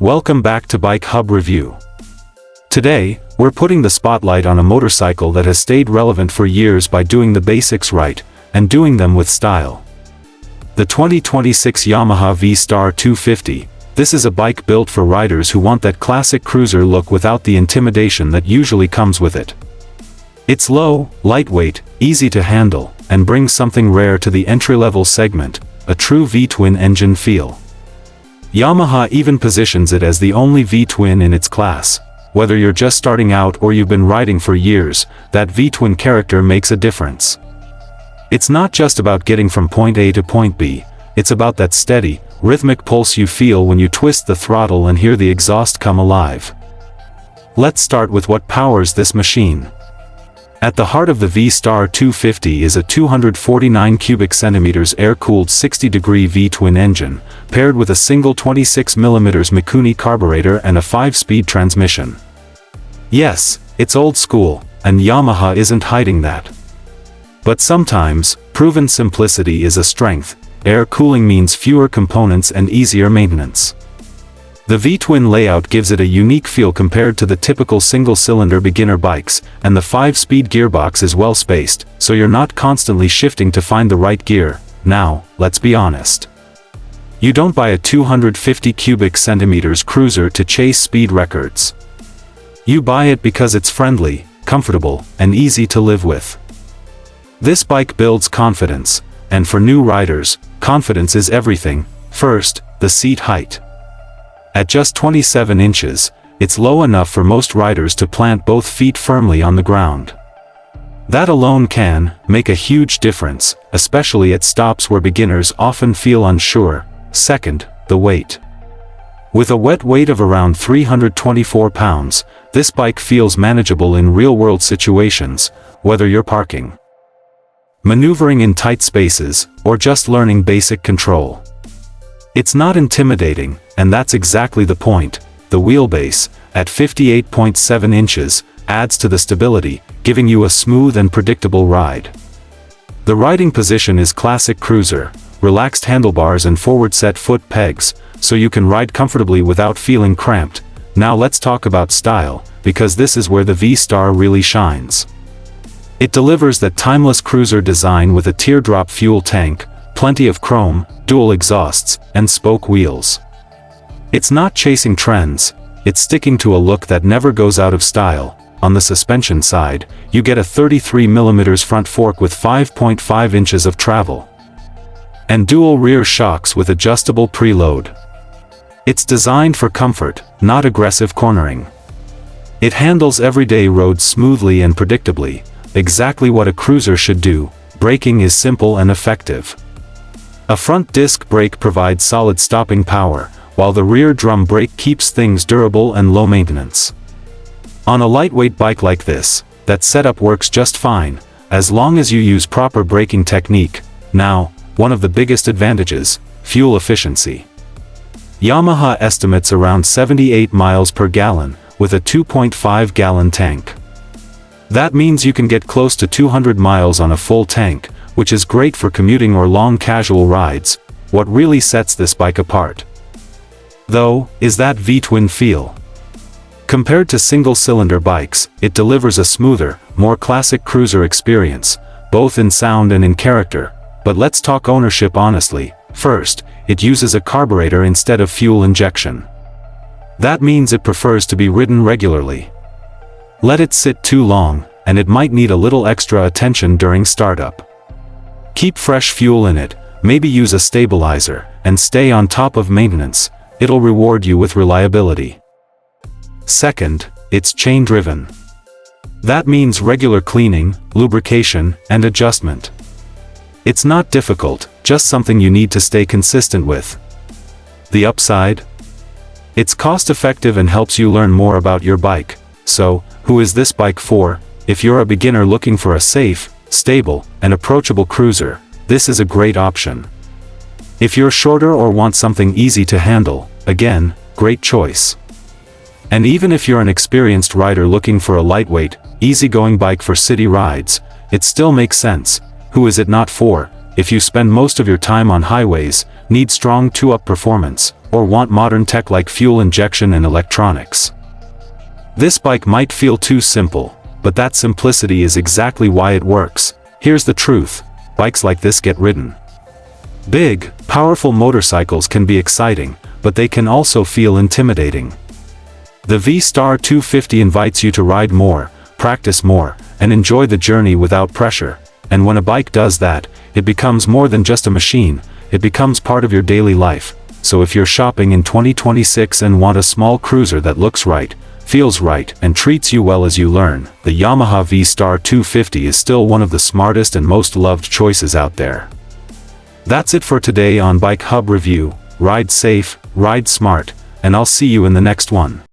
Welcome back to Bike Hub Review. Today, we're putting the spotlight on a motorcycle that has stayed relevant for years by doing the basics right, and doing them with style. The 2026 Yamaha V Star 250. This is a bike built for riders who want that classic cruiser look without the intimidation that usually comes with it. It's low, lightweight, easy to handle, and brings something rare to the entry-level segment, a true V-twin engine feel. Yamaha even positions it as the only V-twin in its class. Whether you're just starting out or you've been riding for years, that V-twin character makes a difference. It's not just about getting from point A to point B, it's about that steady, rhythmic pulse you feel when you twist the throttle and hear the exhaust come alive. Let's start with what powers this machine. At the heart of the V Star 250 is a 249 cubic centimeters air-cooled 60-degree V-twin engine, paired with a single 26mm Mikuni carburetor and a 5-speed transmission. Yes, it's old school, and Yamaha isn't hiding that. But sometimes, proven simplicity is a strength. Air cooling means fewer components and easier maintenance. The V-twin layout gives it a unique feel compared to the typical single-cylinder beginner bikes, and the 5-speed gearbox is well spaced, so you're not constantly shifting to find the right gear. Now, let's be honest. You don't buy a 250 cubic centimeters cruiser to chase speed records. You buy it because it's friendly, comfortable, and easy to live with. This bike builds confidence, and for new riders, confidence is everything. First, the seat height. At just 27 inches, it's low enough for most riders to plant both feet firmly on the ground. That alone can make a huge difference, especially at stops where beginners often feel unsure. Second, the weight. With a wet weight of around 324 pounds, this bike feels manageable in real-world situations, whether you're parking, maneuvering in tight spaces, or just learning basic control. It's not intimidating, and that's exactly the point. The wheelbase, at 58.7 inches, adds to the stability, giving you a smooth and predictable ride. The riding position is classic cruiser, relaxed handlebars and forward-set foot pegs, so you can ride comfortably without feeling cramped. Now let's talk about style, because this is where the V Star really shines. It delivers that timeless cruiser design with a teardrop fuel tank, plenty of chrome, dual exhausts, and spoke wheels. It's not chasing trends, it's sticking to a look that never goes out of style. On the suspension side, you get a 33mm front fork with 5.5 inches of travel, and dual rear shocks with adjustable preload. It's designed for comfort, not aggressive cornering. It handles everyday roads smoothly and predictably, exactly what a cruiser should do. Braking is simple and effective. A front disc brake provides solid stopping power, while the rear drum brake keeps things durable and low maintenance. On a lightweight bike like this, that setup works just fine, as long as you use proper braking technique. Now, one of the biggest advantages, fuel efficiency. Yamaha estimates around 78 miles per gallon, with a 2.5-gallon tank. That means you can get close to 200 miles on a full tank, which is great for commuting or long casual rides. What really sets this bike apart, though, is that V-twin feel. Compared to single-cylinder bikes, it delivers a smoother, more classic cruiser experience, both in sound and in character. But let's talk ownership honestly. First, it uses a carburetor instead of fuel injection. That means it prefers to be ridden regularly. Let it sit too long, and it might need a little extra attention during startup. Keep fresh fuel in it, maybe use a stabilizer, and stay on top of maintenance. It'll reward you with reliability. Second, it's chain-driven. That means regular cleaning, lubrication, and adjustment. It's not difficult, just something you need to stay consistent with. The upside? It's cost-effective and helps you learn more about your bike. So, who is this bike for? If you're a beginner looking for a safe, stable, and approachable cruiser, this is a great option. If you're shorter or want something easy to handle, again, great choice. And even if you're an experienced rider looking for a lightweight, easygoing bike for city rides, it still makes sense. Who is it not for? if you spend most of your time on highways, need strong 2-up performance, or want modern tech like fuel injection and electronics. This bike might feel too simple, but that simplicity is exactly why it works. Here's the truth, bikes like this get ridden. Big, powerful motorcycles can be exciting, but they can also feel intimidating. The V Star 250 invites you to ride more, practice more, and enjoy the journey without pressure. And when a bike does that, it becomes more than just a machine, it becomes part of your daily life. So if you're shopping in 2026 and want a small cruiser that looks right, feels right, and treats you well as you learn, the Yamaha V Star 250 is still one of the smartest and most loved choices out there. That's it for today on Bike Hub Review. Ride safe, ride smart, and I'll see you in the next one.